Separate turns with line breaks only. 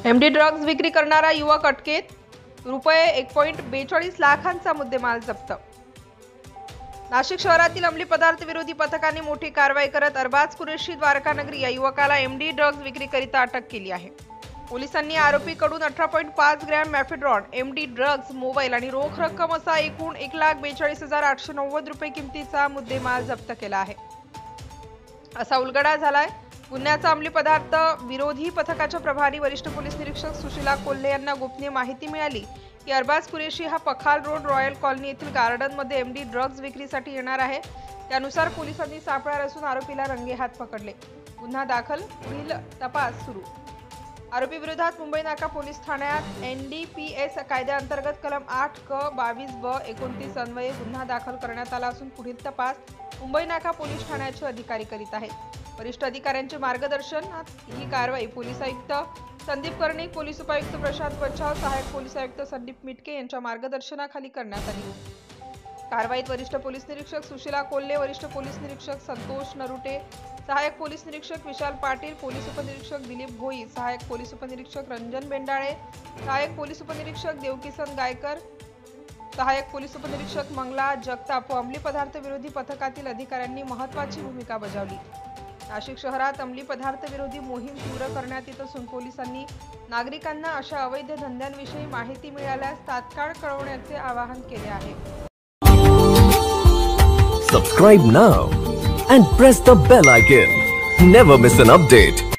MD drugs विक्री करणारा युवक अटकेत, रुपये 1.42 लाखांचा मुद्देमाल जप्त। नाशिक शहरातील अंमली पदार्थ विरोधी पथकाने मोठी कारवाई करत अरबाज कुरेशी द्वारकानगरी या युवकाला एमडी ड्रग्ज विक्रीकरिता अटक केली आहे। पोलिसांनी आरोपीकडून 18.5 gram mephedrone, MD drugs, mobile आणि रोख रक्कम असा एकूण 1,42,890 रुपये किमतीचा मुद्देमाल जप्त केला आहे। असा उलगडा झालाय। गुन्ह्याचा अंमली पदार्थ विरोधी पथकाच्या प्रभारी वरिष्ठ पोलीस निरीक्षक सुशीला कोल्हे यांना गोपनीय माहिती मिळाली की अरबाज कुरेशी हा पखाल रोड रॉयल कॉलनी येथील गार्डनमध्ये एमडी ड्रग्ज विक्रीसाठी येणार आहे। त्यानुसार पोलिसांनी सापळा रचून आरोपीला रंगेहात पकडले। गुन्हा दाखल, पुढील तपास सुरू। आरोपी विरोधात मुंबई नाका पोलीस ठाण्यात एनडीपीएस कायद्याअंतर्गत कलम 8 क 22 ब 29 अन्वये गुन्हा दाखल करण्यात आला असून पुढील तपास मुंबई नाका पोलीस ठाण्याचे अधिकारी करीत आहेत। वरिष्ठ अधिकाऱ्यांचे मार्गदर्शनात ही कारवाई पोलीस आयुक्त संदीप कर्णिक, पोलीस उपायुक्त प्रशांत बच्छाव, सहाय्यक पोलीस आयुक्त संदीप मिटके यांच्या मार्गदर्शनाखाली करण्यात आली। कारवाईत वरिष्ठ पोलीस निरीक्षक सुशीला कोल्हे, वरिष्ठ पोलीस निरीक्षक संतोष नरुटे, सहाय्यक पोलीस निरीक्षक विशाल पाटील, पोलीस उपनिरीक्षक दिलीप भोई, सहाय्यक पोलीस उपनिरीक्षक रंजन बेंडाळे, सहाय्यक पोलीस उपनिरीक्षक देवकिसन गायकर, सहाय्यक पोलीस उपनिरीक्षक मंगला जगताप व अंमली पदार्थ विरोधी पथकातील अधिकाऱ्यांनी महत्त्वाची भूमिका बजावली। नाशिक शहरात अंमली पदार्थ विरोधी मोहीम तीव्र करण्यात येत असून पोलिसांनी नागरिकांना अशा अवैध धंद्यांविषयी माहिती मिळाल्यास तात्काळ कळवण्याचे आवाहन केले आहे।
Subscribe now and press the bell icon. Never miss an update.